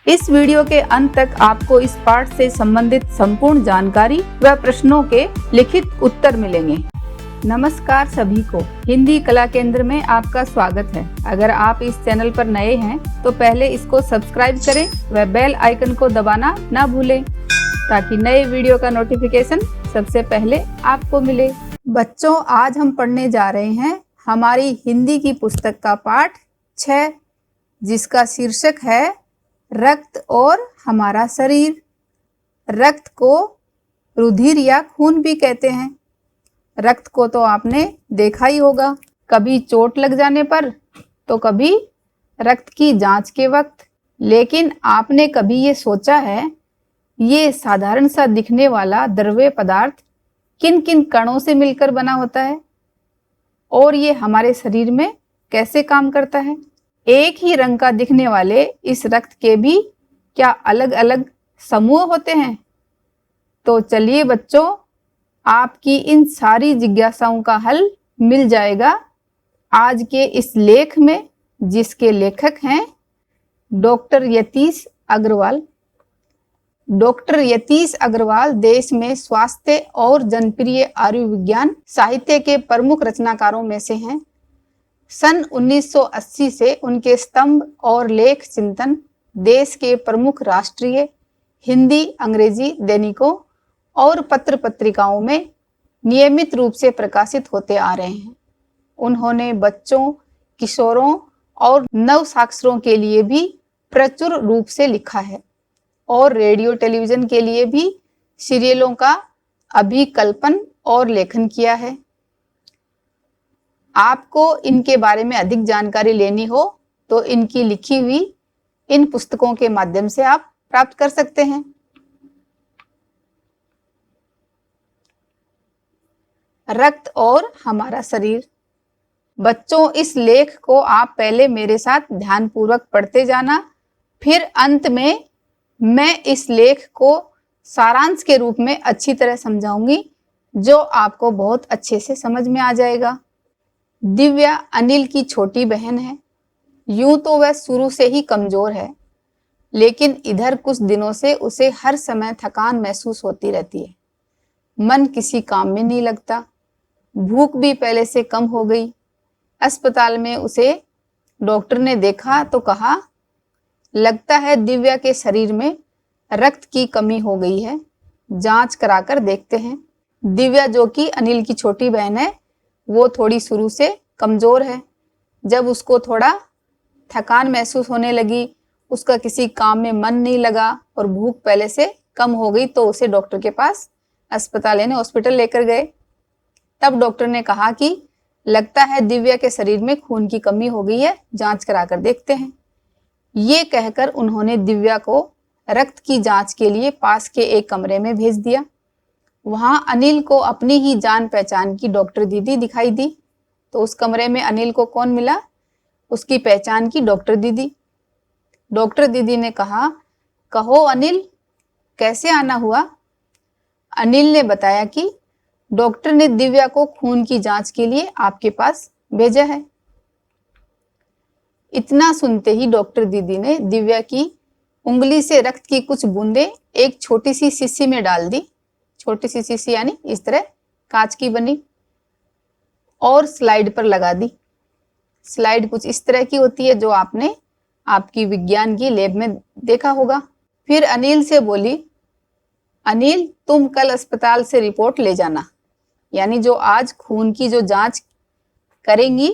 इस वीडियो के अंत तक आपको इस पाठ से संबंधित संपूर्ण जानकारी व प्रश्नों के लिखित उत्तर मिलेंगे। नमस्कार सभी को, हिंदी कला केंद्र में आपका स्वागत है। अगर आप इस चैनल पर नए हैं तो पहले इसको सब्सक्राइब करें व बेल आइकन को दबाना न भूलें ताकि नए वीडियो का नोटिफिकेशन सबसे पहले आपको मिले। बच्चों, आज हम पढ़ने जा रहे हैं हमारी हिंदी की पुस्तक का पाठ 6, जिसका शीर्षक है रक्त और हमारा शरीर। रक्त को रुधिर या खून भी कहते हैं। रक्त को तो आपने देखा ही होगा, कभी चोट लग जाने पर तो कभी रक्त की जांच के वक्त। लेकिन आपने कभी ये सोचा है ये साधारण सा दिखने वाला द्रव्य पदार्थ किन किन कणों से मिलकर बना होता है और ये हमारे शरीर में कैसे काम करता है? एक ही रंग का दिखने वाले इस रक्त के भी क्या अलग अलग समूह होते हैं? तो चलिए बच्चों, आपकी इन सारी जिज्ञासाओं का हल मिल जाएगा आज के इस लेख में, जिसके लेखक हैं डॉक्टर यतीश अग्रवाल। डॉक्टर यतीश अग्रवाल देश में स्वास्थ्य और जनप्रिय आयुर्विज्ञान साहित्य के प्रमुख रचनाकारों में से हैं। सन 1980 से उनके स्तंभ और लेख चिंतन देश के प्रमुख राष्ट्रीय हिंदी, अंग्रेजी दैनिकों और पत्र पत्रिकाओं में नियमित रूप से प्रकाशित होते आ रहे हैं। उन्होंने बच्चों, किशोरों और नवसाक्षरों के लिए भी प्रचुर रूप से लिखा है और रेडियो टेलीविजन के लिए भी सीरियलों का अभिकल्पन और लेखन किया है। आपको इनके बारे में अधिक जानकारी लेनी हो तो इनकी लिखी हुई इन पुस्तकों के माध्यम से आप प्राप्त कर सकते हैं। रक्त और हमारा शरीर। बच्चों, इस लेख को आप पहले मेरे साथ ध्यानपूर्वक पढ़ते जाना, फिर अंत में मैं इस लेख को सारांश के रूप में अच्छी तरह समझाऊंगी, जो आपको बहुत अच्छे से समझ में आ जाएगा। दिव्या अनिल की छोटी बहन है। यूं तो वह शुरू से ही कमजोर है, लेकिन इधर कुछ दिनों से उसे हर समय थकान महसूस होती रहती है। मन किसी काम में नहीं लगता। भूख भी पहले से कम हो गई। अस्पताल में उसे डॉक्टर ने देखा तो कहा, लगता है दिव्या के शरीर में रक्त की कमी हो गई है, जांच कराकर देखते हैं। दिव्या, जो कि अनिल की छोटी बहन है, वो थोड़ी शुरू से कमजोर है। जब उसको थोड़ा थकान महसूस होने लगी, उसका किसी काम में मन नहीं लगा और भूख पहले से कम हो गई, तो उसे डॉक्टर के पास अस्पताल यानी हॉस्पिटल लेकर गए। तब डॉक्टर ने कहा कि लगता है दिव्या के शरीर में खून की कमी हो गई है, जांच कराकर देखते हैं। ये कहकर उन्होंने दिव्या को रक्त की जांच के लिए पास के एक कमरे में भेज दिया। वहां अनिल को अपनी ही जान पहचान की डॉक्टर दीदी दिखाई दी। तो उस कमरे में अनिल को कौन मिला? उसकी पहचान की डॉक्टर दीदी। डॉक्टर दीदी ने कहा, कहो अनिल, कैसे आना हुआ? अनिल ने बताया कि डॉक्टर ने दिव्या को खून की जांच के लिए आपके पास भेजा है। इतना सुनते ही डॉक्टर दीदी ने दिव्या की उंगली से रक्त की कुछ बूंदें एक छोटी सी शीशी में डाल दी। छोटी सी शीशी यानी इस तरह कांच की बनी, और स्लाइड पर लगा दी। स्लाइड कुछ इस तरह की होती है जो आपने आपकी विज्ञान की लैब में देखा होगा। फिर अनिल से बोली, अनिल, तुम कल अस्पताल से रिपोर्ट ले जाना, यानी जो आज खून की जो जांच करेंगी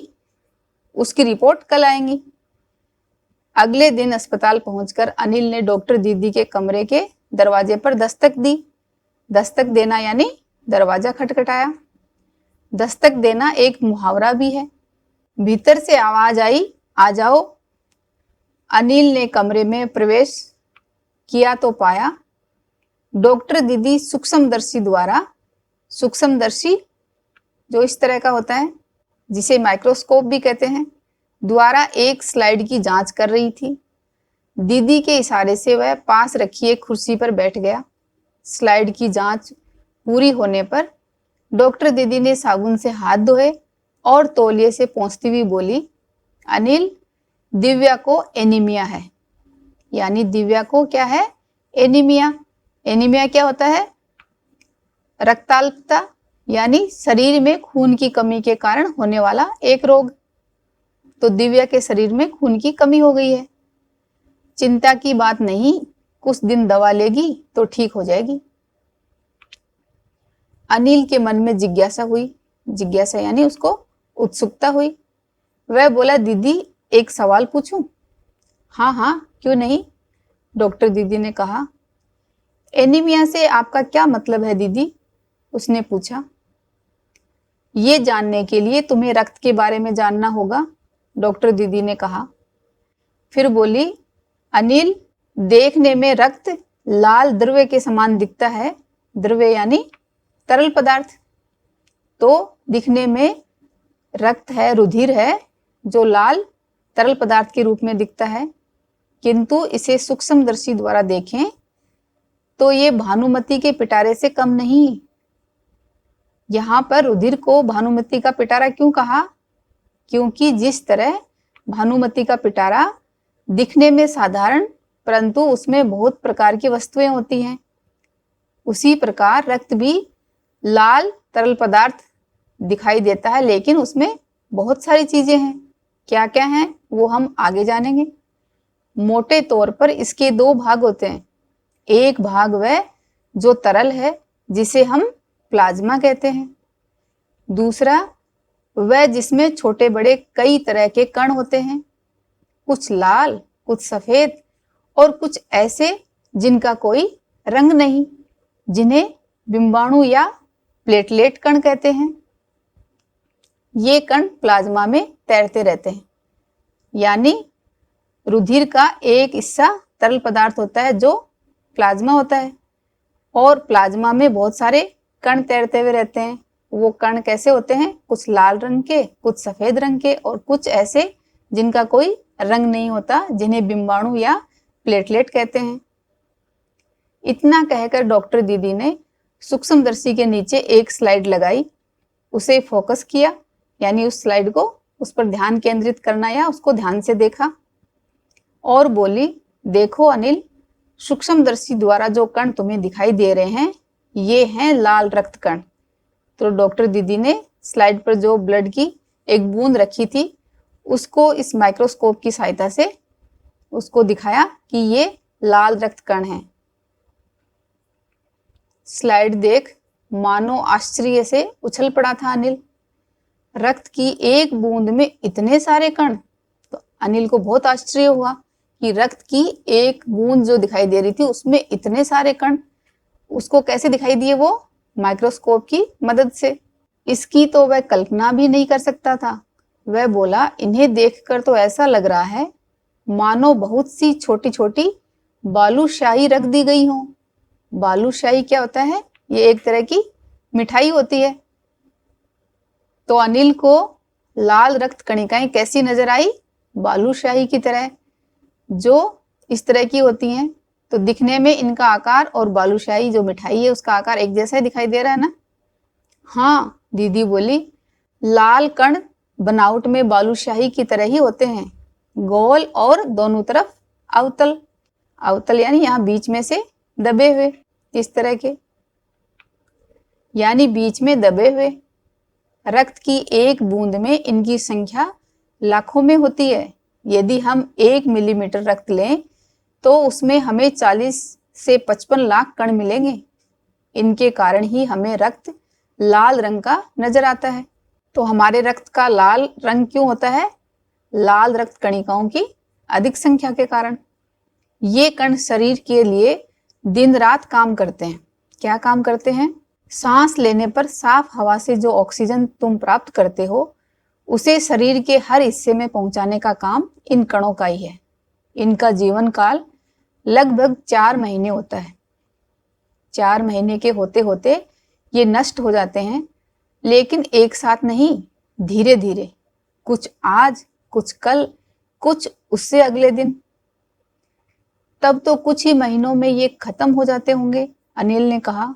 उसकी रिपोर्ट कल आएंगी। अगले दिन अस्पताल पहुंचकर अनिल ने डॉक्टर दीदी के कमरे के दरवाजे पर दस्तक दी। दस्तक देना यानी दरवाजा खटखटाया। दस्तक देना एक मुहावरा भी है। भीतर से आवाज आई, आ जाओ। अनिल ने कमरे में प्रवेश किया तो पाया डॉक्टर दीदी सूक्ष्मदर्शी द्वारा, सूक्ष्मदर्शी जो इस तरह का होता है जिसे माइक्रोस्कोप भी कहते हैं, द्वारा एक स्लाइड की जांच कर रही थी। दीदी के इशारे से वह पास रखी एक कुर्सी पर बैठ गया। स्लाइड की जांच पूरी होने पर डॉक्टर दीदी ने साबुन से हाथ धोए और तौलिए से पोंछती हुई बोली, अनिल, दिव्या को एनीमिया है। यानी दिव्या को क्या है, एनीमिया। एनीमिया क्या होता है, रक्ताल्पता, यानी शरीर में खून की कमी के कारण होने वाला एक रोग। तो दिव्या के शरीर में खून की कमी हो गई है। चिंता की बात नहीं, कुछ दिन दवा लेगी तो ठीक हो जाएगी। अनिल के मन में जिज्ञासा हुई, जिज्ञासा यानी उसको उत्सुकता हुई। वह बोला, दीदी एक सवाल पूछूं? हाँ हाँ, क्यों नहीं, डॉक्टर दीदी ने कहा। एनीमिया से आपका क्या मतलब है दीदी? उसने पूछा। ये जानने के लिए तुम्हें रक्त के बारे में जानना होगा, डॉक्टर दीदी ने कहा। फिर बोली, अनिल, देखने में रक्त लाल द्रव्य के समान दिखता है। द्रव्य यानी तरल पदार्थ। तो दिखने में रक्त है, रुधिर है, जो लाल तरल पदार्थ के रूप में दिखता है, किंतु इसे सूक्ष्मदर्शी द्वारा देखें तो ये भानुमति के पिटारे से कम नहीं। यहाँ पर रुधिर को भानुमति का पिटारा क्यों कहा? क्योंकि जिस तरह भानुमति का पिटारा दिखने में साधारण परंतु उसमें बहुत प्रकार की वस्तुएं होती हैं, उसी प्रकार रक्त भी लाल तरल पदार्थ दिखाई देता है, लेकिन उसमें बहुत सारी चीजें हैं। क्या क्या हैं वो हम आगे जानेंगे। मोटे तौर पर इसके दो भाग होते हैं। एक भाग वह जो तरल है, जिसे हम प्लाज्मा कहते हैं। दूसरा वह जिसमें छोटे बड़े कई तरह के कण होते हैं, कुछ लाल, कुछ सफेद और कुछ ऐसे जिनका कोई रंग नहीं, जिन्हें बिंबाणु या प्लेटलेट कण कहते हैं। ये कण प्लाज्मा में तैरते रहते हैं, यानी रुधिर का एक हिस्सा तरल पदार्थ होता है जो प्लाज्मा होता है, और प्लाज्मा में बहुत सारे कण तैरते हुए रहते हैं। वो कण कैसे होते हैं? कुछ लाल रंग के, कुछ सफेद रंग के और कुछ ऐसे जिनका कोई रंग नहीं होता, जिन्हें बिंबाणु या प्लेटलेट कहते हैं। इतना कहकर डॉक्टर दीदी ने सूक्ष्मदर्शी के नीचे एक स्लाइड लगाई, उसे फोकस किया, यानी उस स्लाइड को, उस पर ध्यान केंद्रित करना या उसको ध्यान से देखा, और बोली, देखो अनिल, सूक्ष्मदर्शी द्वारा जो कण तुम्हें दिखाई दे रहे हैं ये हैं लाल रक्त कण। तो डॉक्टर दीदी ने स्लाइड पर जो ब्लड की एक बूंद रखी थी उसको इस माइक्रोस्कोप की सहायता से उसको दिखाया कि ये लाल रक्त कण हैं। स्लाइड देख मानो आश्चर्य से उछल पड़ा था अनिल। रक्त की एक बूंद में इतने सारे कण? तो अनिल को बहुत आश्चर्य हुआ कि रक्त की एक बूंद जो दिखाई दे रही थी उसमें इतने सारे कण उसको कैसे दिखाई दिए? वो माइक्रोस्कोप की मदद से। इसकी तो वह कल्पना भी नहीं कर सकता था। वह बोला, इन्हें देखकर तो ऐसा लग रहा है मानो बहुत सी छोटी छोटी बालूशाही रख दी गई हो। बालूशाही क्या होता है? ये एक तरह की मिठाई होती है। तो अनिल को लाल रक्त कणिकाएं कैसी नजर आई? बालूशाही की तरह, जो इस तरह की होती हैं। तो दिखने में इनका आकार और बालूशाही जो मिठाई है उसका आकार एक जैसा दिखाई दे रहा है ना? हाँ, दीदी बोली, लाल कण बनावट में बालूशाही की तरह ही होते हैं, गोल और दोनों तरफ अवतल। अवतल यानी यहाँ बीच में से दबे हुए, इस तरह के, यानी बीच में दबे हुए। रक्त की एक बूंद में इनकी संख्या लाखों में होती है। यदि हम 1 मिलीमीटर रक्त लें तो उसमें हमें 40 से 55 लाख कण मिलेंगे। इनके कारण ही हमें रक्त लाल रंग का नजर आता है। तो हमारे रक्त का लाल रंग क्यों होता है? लाल रक्त कणिकाओं की अधिक संख्या के कारण। ये कण शरीर के लिए दिन रात काम करते हैं। क्या काम करते हैं? सांस लेने पर साफ हवा से जो ऑक्सीजन तुम प्राप्त करते हो उसे शरीर के हर हिस्से में पहुंचाने का काम इन कणों का ही है। इनका जीवन काल लगभग 4 महीने होता है। 4 महीने के होते होते ये नष्ट हो जाते हैं, लेकिन एक साथ नहीं, धीरे धीरे, कुछ आज, कुछ कल, कुछ उससे अगले दिन। तब तो कुछ ही महीनों में ये खत्म हो जाते होंगे, अनिल ने कहा।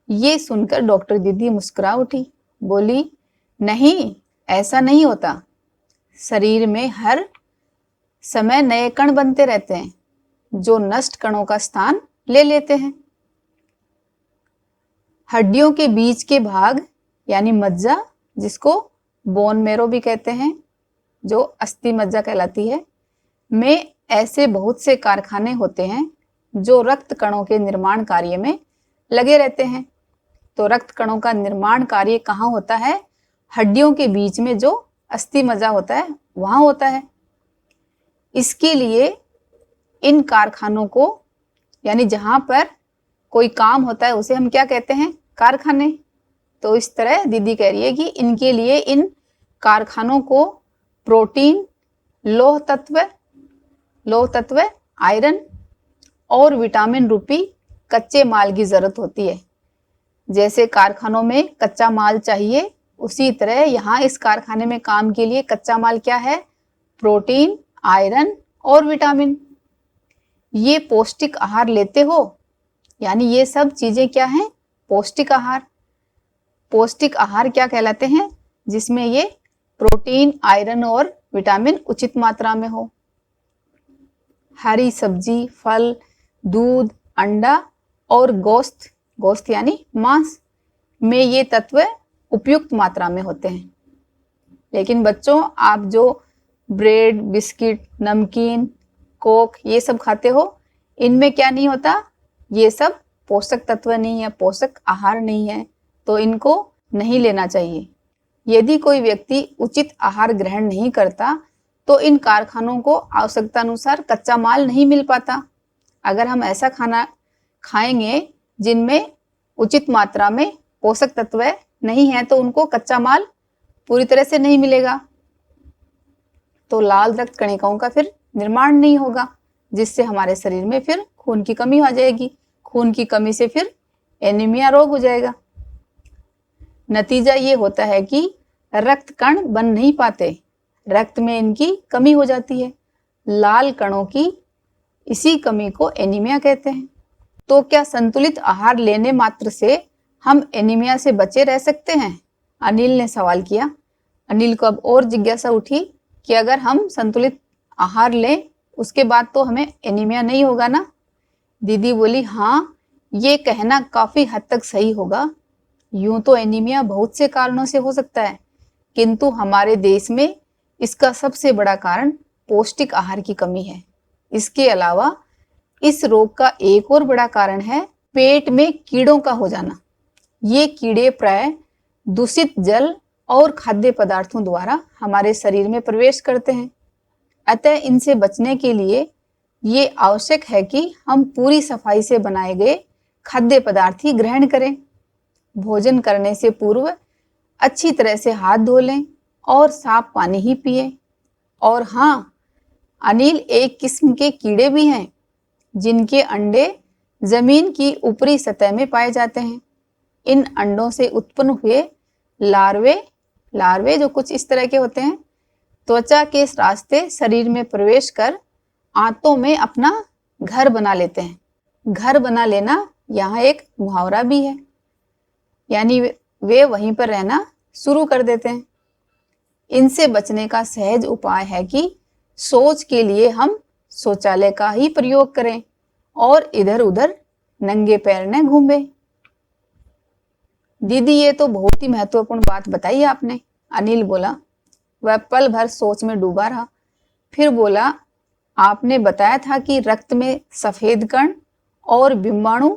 ये सुनकर डॉक्टर दीदी मुस्कुरा उठी, बोली, नहीं, ऐसा नहीं होता। शरीर में हर समय नए कण बनते रहते हैं। जो नष्ट कणों का स्थान ले लेते हैं। हड्डियों के बीच के भाग यानी मज्जा, जिसको बोन मेरो भी कहते हैं, जो अस्थि मज्जा कहलाती है, में ऐसे बहुत से कारखाने होते हैं जो रक्त कणों के निर्माण कार्य में लगे रहते हैं। तो रक्त कणों का निर्माण कार्य कहाँ होता है? हड्डियों के बीच में जो अस्थि मज्जा होता है वहां होता है। इसके लिए इन कारखानों को, यानी जहां पर कोई काम होता है उसे हम क्या कहते हैं? कारखाने। तो इस तरह दीदी कह रही है कि इनके लिए इन कारखानों को प्रोटीन, लौह तत्व, आयरन और विटामिन रूपी कच्चे माल की जरूरत होती है। जैसे कारखानों में कच्चा माल चाहिए, उसी तरह यहाँ इस कारखाने में काम के लिए कच्चा माल क्या है? प्रोटीन, आयरन और विटामिन। ये पौष्टिक आहार लेते हो, यानी ये सब चीजें क्या हैं? पौष्टिक आहार। पौष्टिक आहार क्या कहलाते हैं? जिसमें ये प्रोटीन, आयरन और विटामिन उचित मात्रा में हो। हरी सब्जी, फल, दूध, अंडा और गोश्त यानी मांस में ये तत्व उपयुक्त मात्रा में होते हैं। लेकिन बच्चों, आप जो ब्रेड, बिस्किट, नमकीन, कोक ये सब खाते हो, इनमें क्या नहीं होता? ये सब पोषक तत्व नहीं है, पोषक आहार नहीं है, तो इनको नहीं लेना चाहिए। यदि कोई व्यक्ति उचित आहार ग्रहण नहीं करता तो इन कारखानों को आवश्यकता अनुसार कच्चा माल नहीं मिल पाता। अगर हम ऐसा खाना खाएंगे जिनमें उचित मात्रा में पोषक तत्व नहीं है तो उनको कच्चा माल पूरी तरह से नहीं मिलेगा, तो लाल रक्त कणिकाओं का फिर निर्माण नहीं होगा, जिससे हमारे शरीर में फिर खून की कमी हो जाएगी। खून की कमी से फिर एनीमिया रोग हो जाएगा। नतीजा ये होता है कि रक्त कण बन नहीं पाते, रक्त में इनकी कमी हो जाती है। लाल कणों की इसी कमी को एनीमिया कहते हैं। तो क्या संतुलित आहार लेने मात्र से हम एनीमिया से बचे रह सकते हैं? अनिल ने सवाल किया। अनिल को अब और जिज्ञासा उठी कि अगर हम संतुलित आहार लें उसके बाद तो हमें एनीमिया नहीं होगा ना? दीदी बोली, हाँ, ये कहना काफी हद तक सही होगा। यूं तो एनीमिया बहुत से कारणों से हो सकता है, किंतु हमारे देश में इसका सबसे बड़ा कारण पौष्टिक आहार की कमी है। इसके अलावा इस रोग का एक और बड़ा कारण है पेट में कीड़ों का हो जाना। ये कीड़े प्राय दूषित जल और खाद्य पदार्थों द्वारा हमारे शरीर में प्रवेश करते हैं। अतः इनसे बचने के लिए ये आवश्यक है कि हम पूरी सफाई से बनाए गए खाद्य पदार्थ ही ग्रहण करें। भोजन करने से पूर्व अच्छी तरह से हाथ धो लें और साफ पानी ही पिए। और हाँ अनिल, एक किस्म के कीड़े भी हैं जिनके अंडे जमीन की ऊपरी सतह में पाए जाते हैं। इन अंडों से उत्पन्न हुए लार्वे जो कुछ इस तरह के होते हैं, त्वचा के रास्ते शरीर में प्रवेश कर आंतों में अपना घर बना लेते हैं। घर बना लेना यहाँ एक मुहावरा भी है, यानी वे वहीं पर रहना शुरू कर देते हैं। इनसे बचने का सहज उपाय है कि शौच के लिए हम शौचालय का ही प्रयोग करें और इधर उधर नंगे पैर न घूमें। दीदी, ये तो बहुत ही महत्वपूर्ण बात बताई आपने, अनिल बोला। वह पल भर सोच में डूबा रहा। फिर बोला, आपने बताया था कि रक्त में सफेद कण और बिंबाणु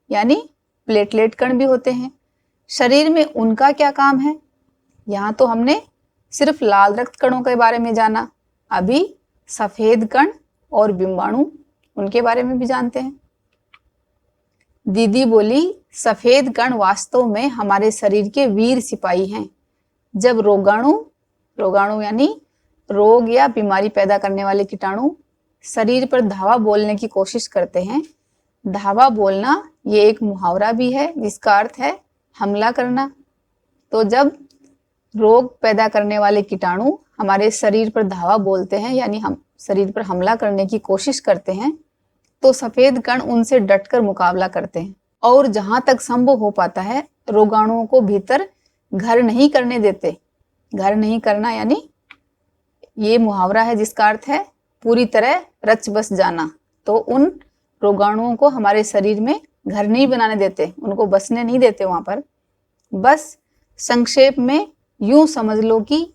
यानी प्लेटलेट कण भी होते हैं। शरीर में उनका क्या काम है? यहाँ तो हमने सिर्फ लाल रक्त कणों के बारे में जाना, अभी सफेद कण और बिंबाणु उनके बारे में भी जानते हैं। दीदी बोली, सफेद कण वास्तव में हमारे शरीर के वीर सिपाही हैं। जब रोगाणु यानी रोग या बीमारी पैदा करने वाले कीटाणु शरीर पर धावा बोलने की कोशिश करते हैं। धावा बोलना ये एक मुहावरा भी है जिसका अर्थ है हमला करना। तो जब रोग पैदा करने वाले कीटाणु हमारे शरीर पर धावा बोलते हैं, यानी हम शरीर पर हमला करने की कोशिश करते हैं, तो सफेद कण उनसे डटकर मुकाबला करते हैं और जहां तक संभव हो पाता है रोगाणुओं को भीतर घर नहीं करने देते। घर नहीं करना यानी ये मुहावरा है जिसका अर्थ है पूरी तरह रच बस जाना, तो उन रोगाणुओं को हमारे शरीर में घर नहीं बनाने देते, उनको बसने नहीं देते वहां पर। बस संक्षेप में यूं समझ लो कि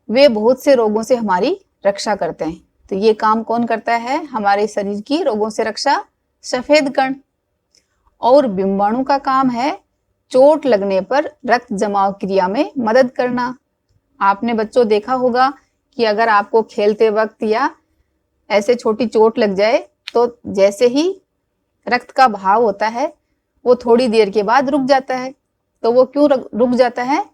वे बहुत से रोगों से हमारी रक्षा करते हैं। तो ये काम कौन करता है हमारे शरीर की रोगों से रक्षा? सफेद कण। और बिंबाणु का काम है चोट लगने पर रक्त जमाव क्रिया में मदद करना। आपने बच्चों देखा होगा कि अगर आपको खेलते वक्त या ऐसे छोटी चोट लग जाए तो जैसे ही रक्त का बहाव होता है वो थोड़ी देर के बाद रुक जाता है। तो वो क्यों रुक जाता है?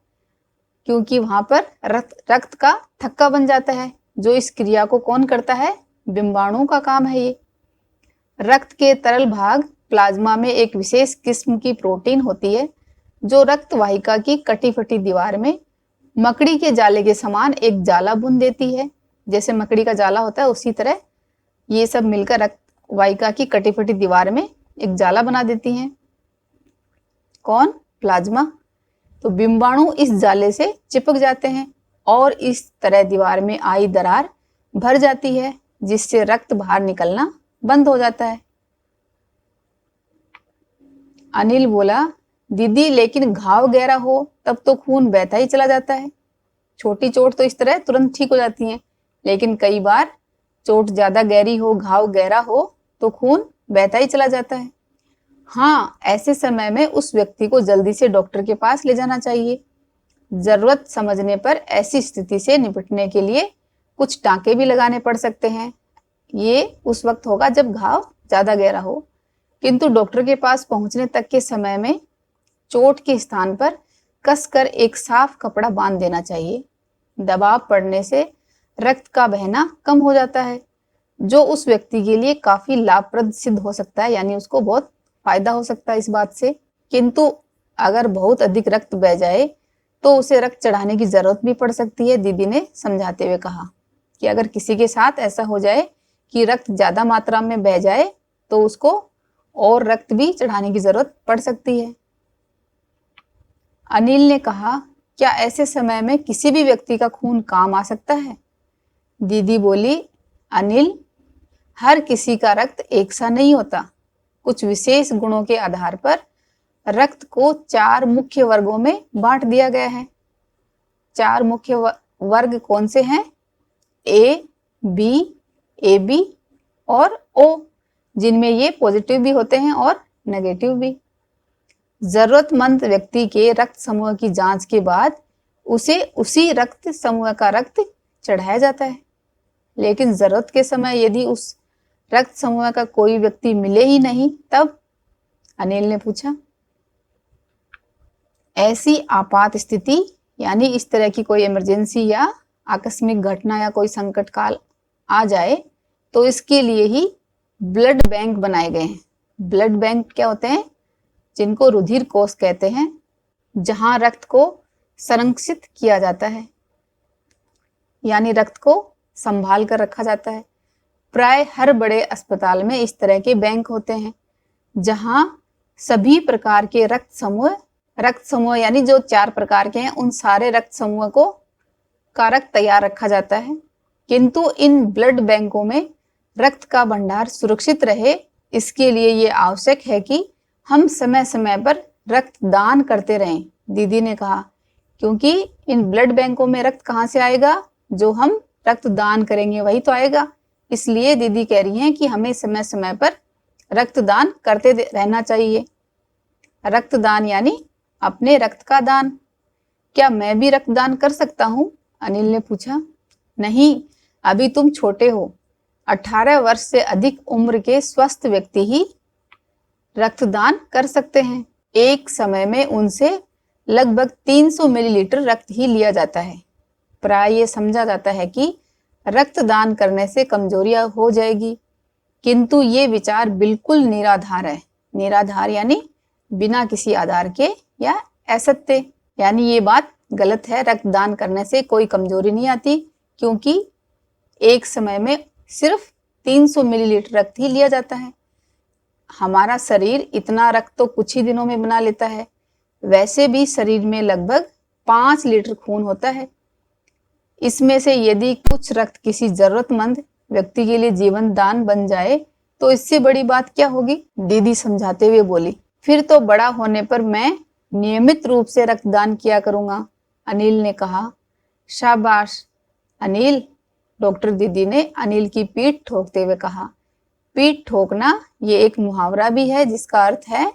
क्योंकि वहां पर रक्त का थक्का बन जाता है। जो इस क्रिया को कौन करता है? बिंबाणु का काम है ये। रक्त के तरल भाग प्लाज्मा में एक विशेष किस्म की प्रोटीन होती है जो रक्त वाहिका की कटी फटी दीवार में मकड़ी के जाले के समान एक जाला बुन देती है। जैसे मकड़ी का जाला होता है उसी तरह ये सब मिलकर रक्त वाहिका की कटी फटी दीवार में एक जाला बना देती हैं। कौन? प्लाज्मा। तो बिंबाणु इस जाले से चिपक जाते हैं और इस तरह दीवार में आई दरार भर जाती है जिससे रक्त बाहर निकलना बंद हो जाता है। अनिल बोला, दीदी लेकिन घाव गहरा हो तब तो खून बहता ही चला जाता है। छोटी चोट तो इस तरह तुरंत ठीक हो जाती है, लेकिन कई बार चोट ज्यादा गहरी हो, घाव गहरा हो तो खून बहता ही चला जाता है। हाँ, ऐसे समय में उस व्यक्ति को जल्दी से डॉक्टर के पास ले जाना चाहिए। जरूरत समझने पर ऐसी स्थिति से निपटने के लिए कुछ टांके भी लगाने पड़ सकते हैं। ये उस वक्त होगा जब घाव ज्यादा गहरा हो, किंतु डॉक्टर के पास पहुंचने तक के समय में चोट के स्थान पर कसकर एक साफ कपड़ा बांध देना चाहिए। दबाव पड़ने से रक्त का बहना कम हो जाता है, जो उस व्यक्ति के लिए काफी लाभप्रद सिद्ध हो सकता है, यानी उसको बहुत फायदा हो सकता है इस बात से। किंतु अगर बहुत अधिक रक्त बह जाए तो उसे रक्त चढ़ाने की जरूरत भी पड़ सकती है। दीदी ने समझाते हुए कहा कि अगर किसी के साथ ऐसा हो जाए कि रक्त ज्यादा मात्रा में बह जाए तो उसको और रक्त भी चढ़ाने की जरूरत पड़ सकती है। अनिल ने कहा, क्या ऐसे समय में किसी भी व्यक्ति का खून काम आ सकता है? दीदी बोली, अनिल, हर किसी का रक्त एक सा नहीं होता। कुछ विशेष गुणों के आधार पर रक्त को 4 मुख्य वर्गों में बांट दिया गया है। 4 मुख्य वर्ग कौन से हैं? ए, बी, ए बी और ओ, जिनमें ये पॉजिटिव भी होते हैं और नेगेटिव भी। जरूरतमंद व्यक्ति के रक्त समूह की जांच के बाद उसे उसी रक्त समूह का रक्त चढ़ाया जाता है। लेकिन जरूरत के समय यदि उस रक्त समूह का कोई व्यक्ति मिले ही नहीं, तब? अनिल ने पूछा। ऐसी आपात स्थिति यानी इस तरह की कोई इमरजेंसी या आकस्मिक घटना या कोई संकट काल आ जाए तो इसके लिए ही ब्लड बैंक बनाए गए हैं। ब्लड बैंक क्या होते हैं? जिनको रुधिर कोष कहते हैं, जहां रक्त को संरक्षित किया जाता है, यानी रक्त को संभाल कर रखा जाता है। प्राय हर बड़े अस्पताल में इस तरह के बैंक होते हैं जहां सभी प्रकार के रक्त समूह यानी जो 4 प्रकार के हैं उन सारे रक्त समूह को का रक्त तैयार रखा जाता है। किंतु इन ब्लड बैंकों में रक्त का भंडार सुरक्षित रहे, इसके लिए ये आवश्यक है कि हम समय समय पर रक्त दान करते रहें। दीदी ने कहा, क्योंकि इन ब्लड बैंकों में रक्त कहाँ से आएगा? जो हम रक्त दान करेंगे वही तो आएगा। इसलिए दीदी कह रही हैं कि हमें समय समय पर रक्तदान करते रहना चाहिए। रक्तदान यानी अपने रक्त का दान। क्या मैं भी रक्तदान कर सकता हूँ? अनिल ने पूछा। नहीं, अभी तुम छोटे हो। 18 वर्ष से अधिक उम्र के स्वस्थ व्यक्ति ही रक्तदान कर सकते हैं। एक समय में उनसे लगभग 300 मिलीलीटर रक्त ही लिया जाता है। प्राय ये समझा जाता है कि रक्तदान करने से कमजोरियां हो जाएगी, किंतु ये विचार बिल्कुल निराधार है। निराधार यानी बिना किसी आधार के या असत्य, यानी ये बात गलत है। रक्तदान करने से कोई कमजोरी नहीं आती, क्योंकि एक समय में सिर्फ 300 मिलीलीटर रक्त ही लिया जाता है। हमारा शरीर इतना रक्त तो कुछ ही दिनों में बना लेता है। वैसे भी शरीर में लगभग 5 लीटर खून होता है। इसमें से यदि कुछ रक्त किसी जरूरतमंद व्यक्ति के लिए जीवन दान बन जाए तो इससे बड़ी बात क्या होगी, दीदी समझाते हुए बोली। फिर तो बड़ा होने पर मैं नियमित रूप से रक्तदान किया करूंगा, अनिल ने कहा। शाबाश अनिल, डॉक्टर दीदी ने अनिल की पीठ ठोकते हुए कहा। पीठ ठोकना ये एक मुहावरा भी है जिसका अर्थ है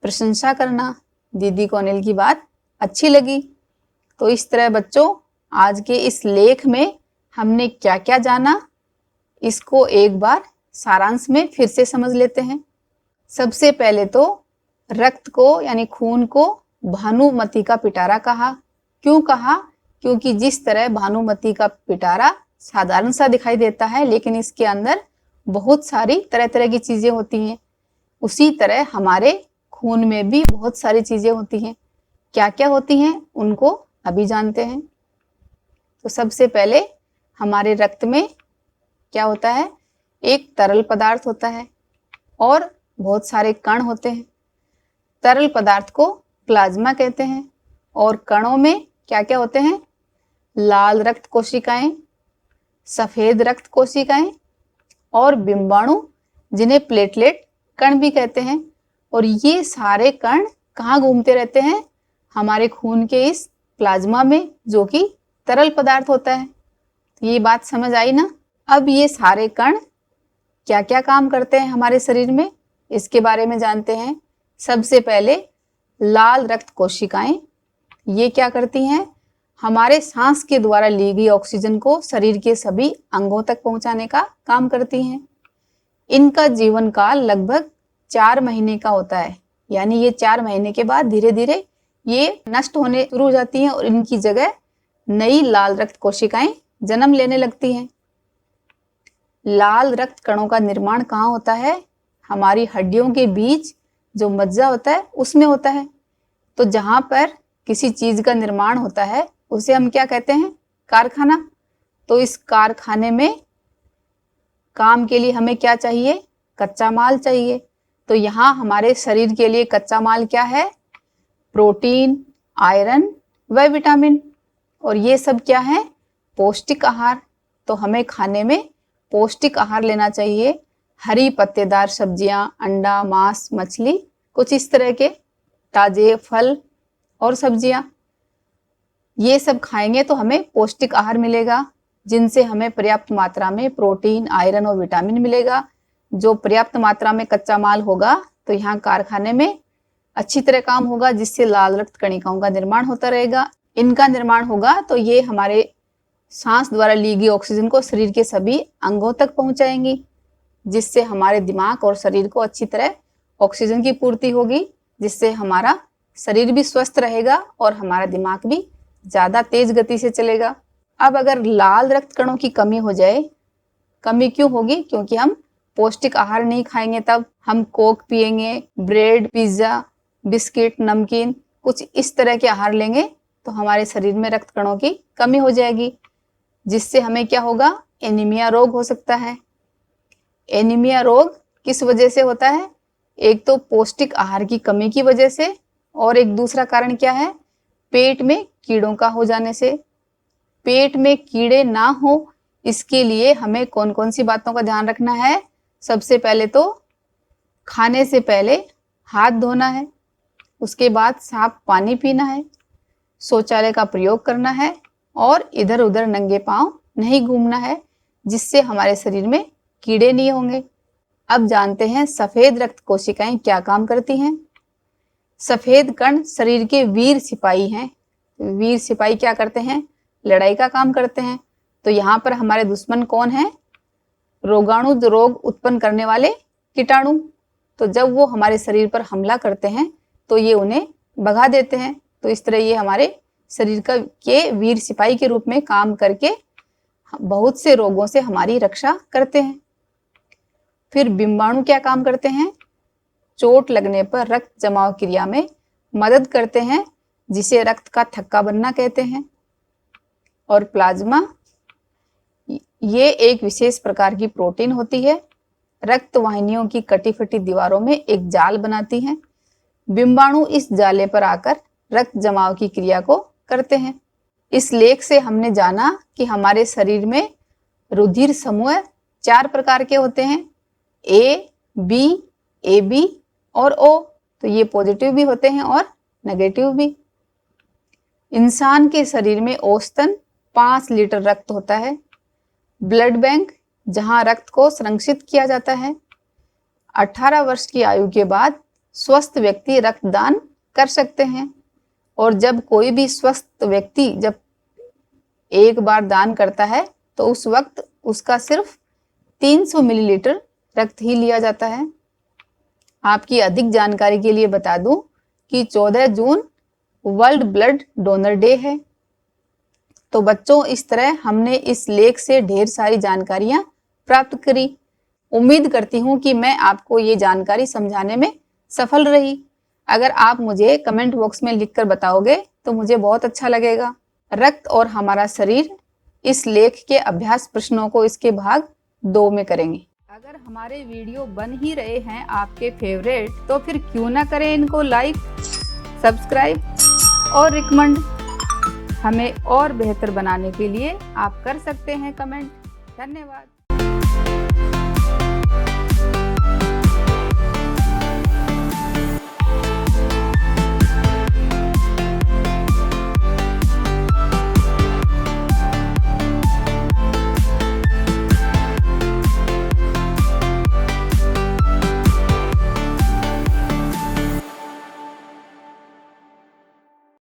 प्रशंसा करना। दीदी को अनिल की बात अच्छी लगी। तो इस तरह बच्चों, आज के इस लेख में हमने क्या क्या जाना, इसको एक बार सारांश में फिर से समझ लेते हैं। सबसे पहले तो रक्त को यानी खून को भानुमति का पिटारा कहा। क्यों कहा? क्योंकि जिस तरह भानुमति का पिटारा साधारण सा दिखाई देता है, लेकिन इसके अंदर बहुत सारी तरह तरह की चीजें होती हैं, उसी तरह हमारे खून में भी बहुत सारी चीजें होती हैं। क्या क्या होती हैं उनको अभी जानते हैं। तो सबसे पहले हमारे रक्त में क्या होता है, एक तरल पदार्थ होता है और बहुत सारे कण होते हैं। तरल पदार्थ को प्लाज्मा कहते हैं और कणों में क्या क्या होते हैं, लाल रक्त कोशिकाएं, सफेद रक्त कोशिकाएं और बिंबाणु, जिन्हें प्लेटलेट कण भी कहते हैं। और ये सारे कण कहाँ घूमते रहते हैं, हमारे खून के इस प्लाज्मा में, जो कि तरल पदार्थ होता है। ये बात समझ आई ना। अब ये सारे कण क्या क्या काम करते हैं हमारे शरीर में, इसके बारे में जानते हैं। सबसे पहले लाल रक्त कोशिकाएं, ये क्या करती हैं, हमारे सांस के द्वारा ली गई ऑक्सीजन को शरीर के सभी अंगों तक पहुंचाने का काम करती हैं। इनका जीवन काल लगभग 4 महीने का होता है, यानी ये 4 महीने के बाद धीरे धीरे ये नष्ट होने शुरू हो जाती हैं और इनकी जगह नई लाल रक्त कोशिकाएं जन्म लेने लगती हैं। लाल रक्त कणों का निर्माण कहाँ होता है, हमारी हड्डियों के बीच जो मज्जा होता है उसमें होता है। तो जहां पर किसी चीज का निर्माण होता है उसे हम क्या कहते हैं, कारखाना। तो इस कारखाने में काम के लिए हमें क्या चाहिए, कच्चा माल चाहिए। तो यहाँ हमारे शरीर के लिए कच्चा माल क्या है, प्रोटीन, आयरन व विटामिन। और ये सब क्या है, पौष्टिक आहार। तो हमें खाने में पौष्टिक आहार लेना चाहिए। हरी पत्तेदार सब्जियां, अंडा, मांस, मछली, कुछ इस तरह के ताजे फल और सब्जियां, ये सब खाएंगे तो हमें पौष्टिक आहार मिलेगा, जिनसे हमें पर्याप्त मात्रा में प्रोटीन, आयरन और विटामिन मिलेगा। जो पर्याप्त मात्रा में कच्चा माल होगा तो यहाँ कारखाने में अच्छी तरह काम होगा, जिससे लाल रक्त कणिकाओं का निर्माण होता रहेगा। इनका निर्माण होगा तो ये हमारे सांस द्वारा ली गई ऑक्सीजन को शरीर के सभी अंगों तक पहुंचाएंगी, जिससे हमारे दिमाग और शरीर को अच्छी तरह ऑक्सीजन की पूर्ति होगी, जिससे हमारा शरीर भी स्वस्थ रहेगा और हमारा दिमाग भी ज्यादा तेज गति से चलेगा। अब अगर लाल रक्त कणों की कमी हो जाए, कमी क्यों होगी, क्योंकि हम पौष्टिक आहार नहीं खाएंगे, तब हम कोक पिएंगे, ब्रेड, पिज्जा, बिस्किट, नमकीन, कुछ इस तरह के आहार लेंगे तो हमारे शरीर में रक्त कणों की कमी हो जाएगी, जिससे हमें क्या होगा, एनीमिया रोग हो सकता है। एनीमिया रोग किस वजह से होता है, एक तो पौष्टिक आहार की कमी की वजह से, और एक दूसरा कारण क्या है, पेट में कीड़ों का हो जाने से। पेट में कीड़े ना हो इसके लिए हमें कौन कौन सी बातों का ध्यान रखना है। सबसे पहले तो खाने से पहले हाथ धोना है, उसके बाद साफ पानी पीना है, शौचालय का प्रयोग करना है और इधर उधर नंगे पांव नहीं घूमना है, जिससे हमारे शरीर में कीड़े नहीं होंगे। अब जानते हैं सफेद रक्त कोशिकाएं क्या काम करती हैं। सफेद कण शरीर के वीर सिपाही हैं। वीर सिपाही क्या करते हैं, लड़ाई का काम करते हैं। तो यहाँ पर हमारे दुश्मन कौन है, रोगाणु, जो रोग उत्पन्न करने वाले कीटाणु। तो जब वो हमारे शरीर पर हमला करते हैं तो ये उन्हें भगा देते हैं। तो इस तरह ये हमारे शरीर के वीर सिपाही के रूप में काम करके बहुत से रोगों से हमारी रक्षा करते हैं। फिर बिंबाणु क्या काम करते हैं, चोट लगने पर रक्त जमाव क्रिया में मदद करते हैं, जिसे रक्त का थक्का बनना कहते हैं। और प्लाज्मा, ये एक विशेष प्रकार की प्रोटीन होती है, रक्त वाहिनियों की कटी फटी दीवारों में एक जाल बनाती हैं। बिंबाणु इस जाले पर आकर रक्त जमाव की क्रिया को करते हैं। इस लेख से हमने जाना कि हमारे शरीर में रुधिर समूह 4 प्रकार के होते हैं। ए, बी, ए बी और ओ, तो ये पॉजिटिव भी होते हैं और नेगेटिव भी। इंसान के शरीर में औसतन 5 लीटर रक्त होता है। ब्लड बैंक जहां रक्त को संरक्षित किया जाता है। 18 वर्ष की आयु के बाद स्वस्थ व्यक्ति रक्तदान कर सकते हैं और जब कोई भी स्वस्थ व्यक्ति जब एक बार दान करता है तो उस वक्त उसका सिर्फ 300 मिलीलीटर रक्त ही लिया जाता है। आपकी अधिक जानकारी के लिए बता दूं कि 14 June world blood donor day है। तो बच्चों, इस तरह हमने इस लेख से ढेर सारी जानकारियां प्राप्त करी। उम्मीद करती हूं कि मैं आपको ये जानकारी समझाने में सफल रही। अगर आप मुझे कमेंट बॉक्स में लिखकर बताओगे तो मुझे बहुत अच्छा लगेगा। रक्त और हमारा शरीर, इस लेख के अभ्यास प्रश्नों को इसके भाग 2 में करेंगे। अगर हमारे वीडियो बन ही रहे हैं आपके फेवरेट, तो फिर क्यों ना करें इनको लाइक, सब्सक्राइब और रिकमेंड। हमें और बेहतर बनाने के लिए आप कर सकते हैं कमेंट। धन्यवाद।